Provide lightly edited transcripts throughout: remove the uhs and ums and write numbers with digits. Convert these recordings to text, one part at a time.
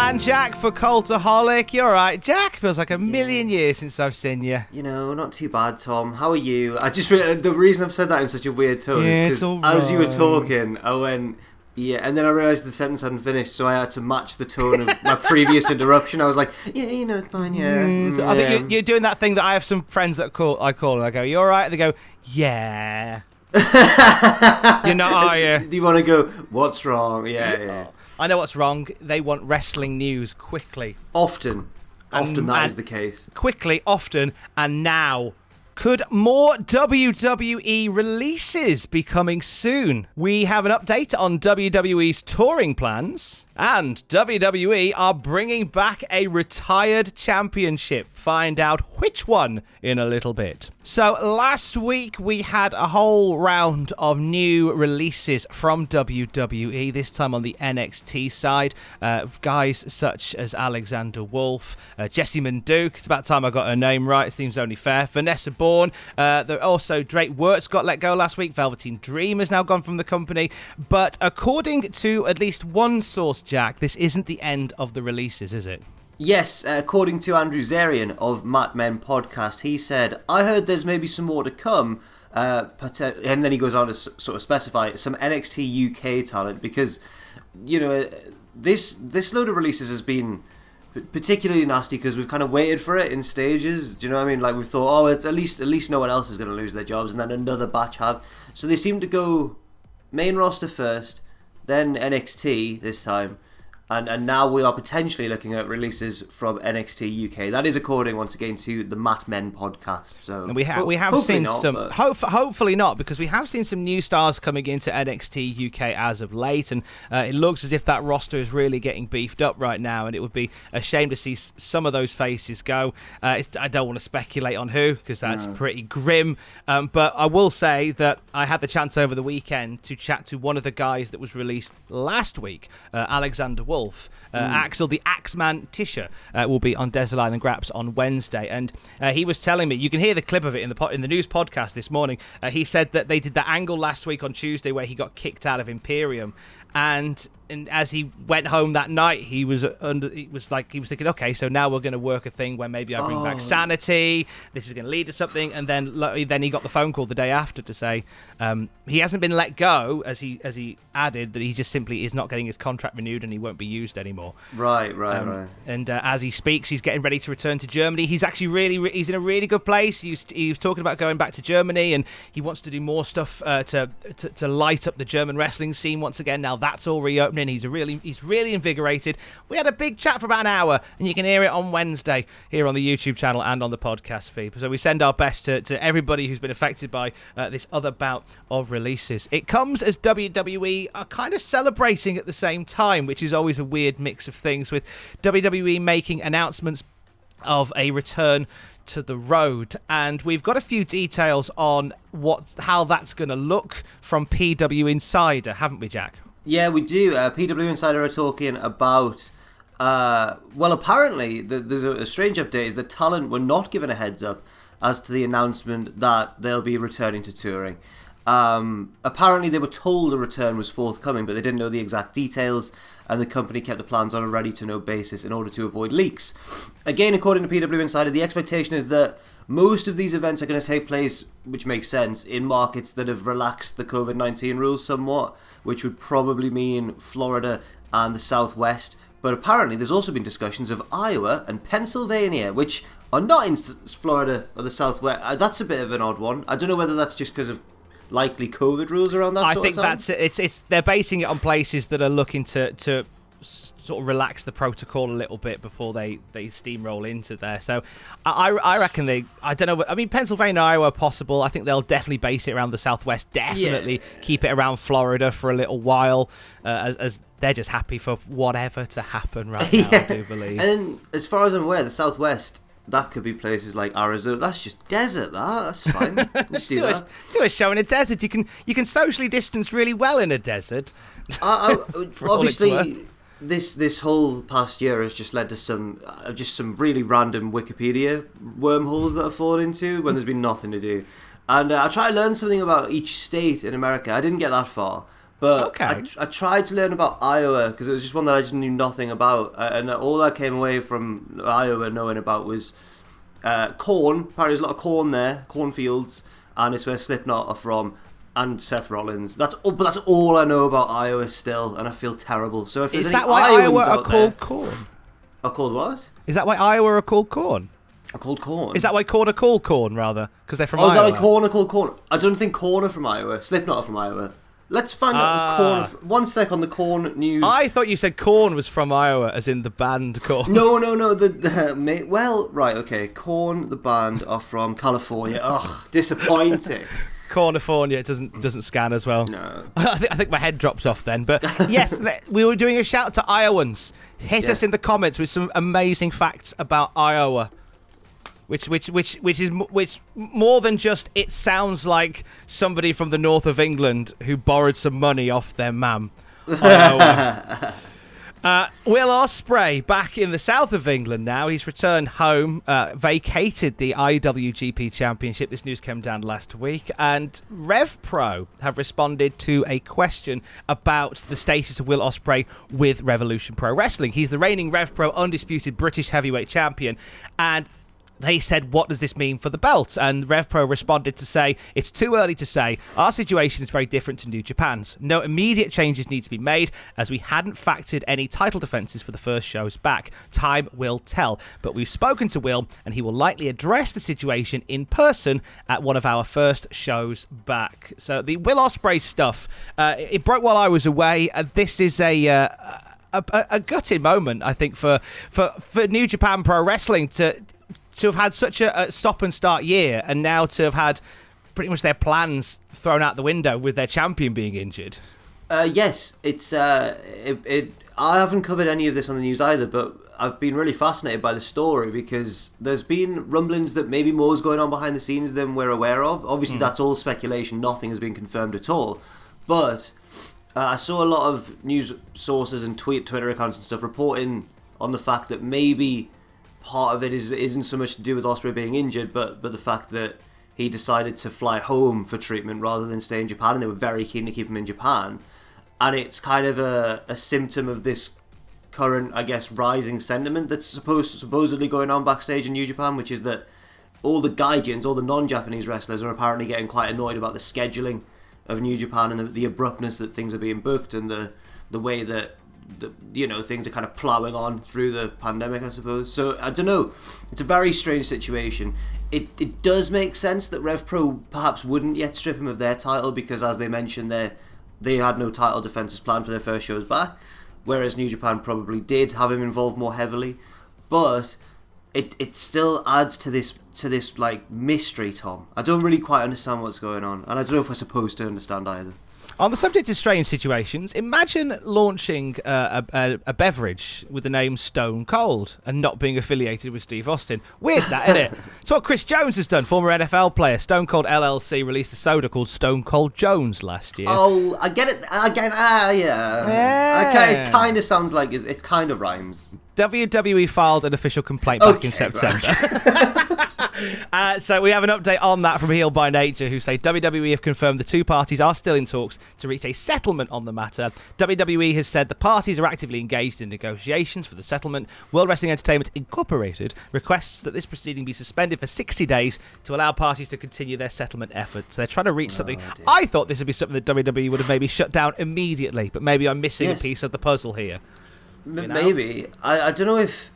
man, Jack, for Cultaholic. You're right, Jack. Feels like a million years since I've seen you. You know, not too bad, Tom. How are you? I just the reason I've said that in such a weird tone is because as you were talking, I went, yeah, and then I realised the sentence hadn't finished, so I had to match the tone of my previous interruption. I was like, yeah, you know, it's fine, yeah. So I think you're doing that thing that I have some friends that I call and I go, you all right? They go, yeah. You're not, are you? Do you want to go, what's wrong? Yeah. I know what's wrong. They want wrestling news quickly. Often that is the case. Quickly, often, and now. Could more WWE releases be coming soon? We have an update on WWE's touring plans, and WWE are bringing back a retired championship. Find out which one in a little bit. So last week we had a whole round of new releases from WWE, this time on the NXT side. Guys such as Alexander Wolf, Jessie Manduke, it's about time I got her name right, it seems only fair, Vanessa Bourne, also Drake Wirtz got let go last week, Velveteen Dream has now gone from the company, but according to at least one source, Jack, this isn't the end of the releases, is it? Yes, according to Andrew Zarian of Mat Men Podcast, he said, I heard there's maybe some more to come, and then he goes on to sort of specify some NXT UK talent, because, you know, this load of releases has been particularly nasty because we've kind of waited for it in stages. Do you know what I mean? Like, we thought, oh, it's at least no one else is going to lose their jobs, and then another batch have. So they seem to go main roster first, then NXT this time, and now we are potentially looking at releases from NXT UK. That is according, once again, to the Mat Men Podcast. So we have seen not, some, hopefully not, because we have seen some new stars coming into NXT UK as of late, and it looks as if that roster is really getting beefed up right now, and it would be a shame to see some of those faces go. I don't want to speculate on who, because that's pretty grim, but I will say that I had the chance over the weekend to chat to one of the guys that was released last week, Alexander Wolf. Axel the Axeman Tischer will be on Desert Island Graps on Wednesday, and he was telling me, you can hear the clip of it in the news podcast this morning. He said that they did the angle last week on Tuesday where he got kicked out of Imperium, and as he went home that night, he was thinking, okay, so now we're going to work a thing where maybe I bring back Sanity. This is going to lead to something, and then he got the phone call the day after to say he hasn't been let go, as he added that he just simply is not getting his contract renewed and he won't be used anymore. Right. And as he speaks, he's getting ready to return to Germany. He's actually he's in a really good place. He was talking about going back to Germany, and he wants to do more stuff to light up the German wrestling scene once again. Now that's all reopening. He's really invigorated. We had a big chat for about an hour, and you can hear it on Wednesday here on the YouTube channel and on the podcast feed. So we send our best to everybody who's been affected by this other bout of releases. It comes as WWE are kind of celebrating at the same time, which is always a weird mix of things, with WWE making announcements of a return to the road, and we've got a few details on how that's going to look from PW Insider, haven't we, Jack? Yeah, we do. PW Insider are talking about, apparently, there's a strange update, is that talent were not given a heads up as to the announcement that they'll be returning to touring. Apparently they were told a return was forthcoming, but they didn't know the exact details, and the company kept the plans on a ready-to-know basis in order to avoid leaks. Again, according to PW Insider, the expectation is that most of these events are going to take place, which makes sense, in markets that have relaxed the COVID-19 rules somewhat, which would probably mean Florida and the Southwest. But apparently there's also been discussions of Iowa and Pennsylvania, which are not in Florida or the Southwest. That's a bit of an odd one. I don't know whether that's just because of likely COVID rules around that sort of time. I think that's it. They're basing it on places that are looking to sort of relax the protocol a little bit before they steamroll into there. So I reckon I don't know. I mean, Pennsylvania, Iowa, possible. I think they'll definitely base it around the Southwest. Definitely keep it around Florida for a little while, as they're just happy for whatever to happen right now. I do believe. And then, as far as I'm aware, the Southwest, that could be places like Arizona. That's just desert. That's fine. Just do a show in a desert. You can socially distance really well in a desert. Obviously, this whole past year has just led to some really random Wikipedia wormholes that I've fallen into when there's been nothing to do. And I try to learn something about each state in America. I didn't get that far, But Okay. I tried to learn about Iowa because it was just one that I just knew nothing about, and all I came away from Iowa knowing about was corn. Apparently, there's a lot of corn there, cornfields, and it's where Slipknot are from, and Seth Rollins. But that's all I know about Iowa still, and I feel terrible. So if there's Is any that why Iowans Iowa are out called there, corn? are called what? Is that why Iowa are called corn? Are called corn. Is that why corn are called corn, rather? Because they're from Oh, is Iowa? that why corn are called corn? I don't think corn are from Iowa. Slipknot are from Iowa. Let's find out the corn. 1 sec on the corn news. I thought you said Korn was from Iowa, as in the band Korn. No. Well, right, okay. Korn, the band, are from California. Ugh, disappointing. Cornifornia doesn't scan as well. No. I think my head drops off then. But yes, we were doing a shout to Iowans. Hit us in the comments with some amazing facts about Iowa. Which is more than just it sounds like somebody from the north of England who borrowed some money off their mam. Iowa. Will Ospreay back in the south of England now. He's returned home, vacated the IWGP Championship. This news came down last week. And Rev Pro have responded to a question about the status of Will Ospreay with Revolution Pro Wrestling. He's the reigning Rev Pro undisputed British heavyweight champion. And they said, what does this mean for the belt? And RevPro responded to say, it's too early to say. Our situation is very different to New Japan's. No immediate changes need to be made, as we hadn't factored any title defenses for the first shows back. Time will tell. But we've spoken to Will, and he will likely address the situation in person at one of our first shows back. So the Will Ospreay stuff, it broke while I was away. This is a gutting moment, I think, for New Japan Pro Wrestling to have had such a stop and start year, and now to have had pretty much their plans thrown out the window with their champion being injured. Yes, it's I haven't covered any of this on the news either, but I've been really fascinated by the story because there's been rumblings that maybe more is going on behind the scenes than we're aware of. Obviously, that's all speculation; nothing has been confirmed at all. But I saw a lot of news sources and Twitter accounts and stuff reporting on the fact that maybe part of it isn't so much to do with Ospreay being injured, but the fact that he decided to fly home for treatment rather than stay in Japan, and they were very keen to keep him in Japan. And it's kind of a symptom of this current, I guess, rising sentiment that's supposedly going on backstage in New Japan, which is that all the gaijins, all the non-Japanese wrestlers, are apparently getting quite annoyed about the scheduling of New Japan and the abruptness that things are being booked, and the way that things are kind of ploughing on through the pandemic, I suppose. So I don't know. It's a very strange situation. It does make sense that Rev Pro perhaps wouldn't yet strip him of their title because, as they mentioned, they had no title defenses planned for their first shows back, whereas New Japan probably did have him involved more heavily. But it still adds to this like mystery, Tom. I don't really quite understand what's going on, and I don't know if we're supposed to understand either. On the subject of strange situations, imagine launching a beverage with the name Stone Cold and not being affiliated with Steve Austin. Weird, that, isn't it? It's what Chris Jones has done, former NFL player. Stone Cold LLC released a soda called Stone Cold Jones last year. Oh, I get it. Again, yeah. Okay, it kind of sounds like it kind of rhymes. WWE filed an official complaint back in September. So we have an update on that from Heel by Nature, who say WWE have confirmed the two parties are still in talks to reach a settlement on the matter. WWE has said the parties are actively engaged in negotiations for the settlement. World Wrestling Entertainment Incorporated requests that this proceeding be suspended for 60 days to allow parties to continue their settlement efforts. They're trying to reach something. Dear. I thought this would be something that WWE would have maybe shut down immediately, but maybe I'm missing a piece of the puzzle here. Maybe. I don't know if...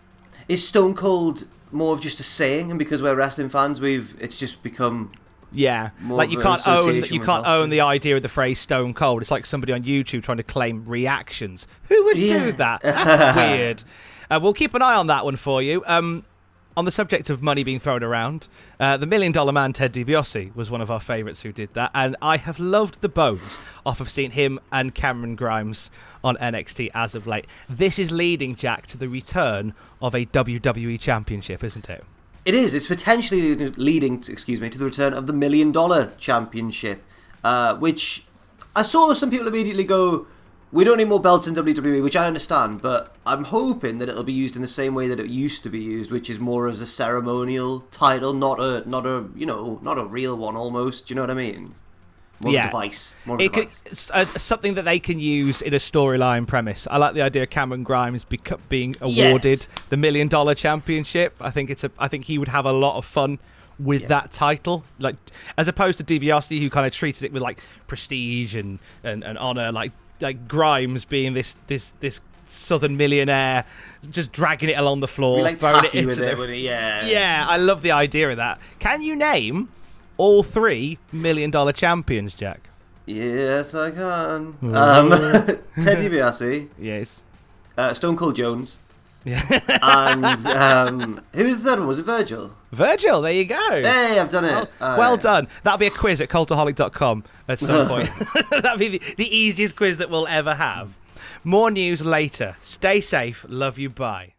Is Stone Cold more of just a saying, and because we're wrestling fans, it's just become... Yeah, like you can't own the idea of the phrase Stone Cold. It's like somebody on YouTube trying to claim reactions. Who would do that? That's weird. We'll keep an eye on that one for you. On the subject of money being thrown around, the $1 Million Man Ted DiBiase was one of our favourites who did that, and I have loved the bones off of seeing him and Cameron Grimes on NXT as of late. This is leading, Jack, to the return of a WWE Championship, isn't it? It is. It's potentially leading to the return of the $1 Million Championship, which I saw some people immediately go, we don't need more belts in WWE, which I understand, but I'm hoping that it'll be used in the same way that it used to be used, which is more as a ceremonial title, not a real one almost. Do you know what I mean? More of a device. Something that they can use in a storyline premise. I like the idea of Cameron Grimes being awarded the $1 Million Championship. I think he would have a lot of fun with that title, like as opposed to DiBiase, who kind of treated it with like prestige and honor, like Grimes being this Southern millionaire, just dragging it along the floor, throwing it into yeah. I love the idea of that. Can you name all 3 $1 Million champions, Jack? Yes, I can. Ted DiBiase. Yes. Stone Cold Jones. Yeah. And who was the third one? Was it Virgil? Virgil, there you go. Hey, I've done it. Well done. That'll be a quiz at cultaholic.com at some point. That'll be the easiest quiz that we'll ever have. More news later. Stay safe. Love you. Bye.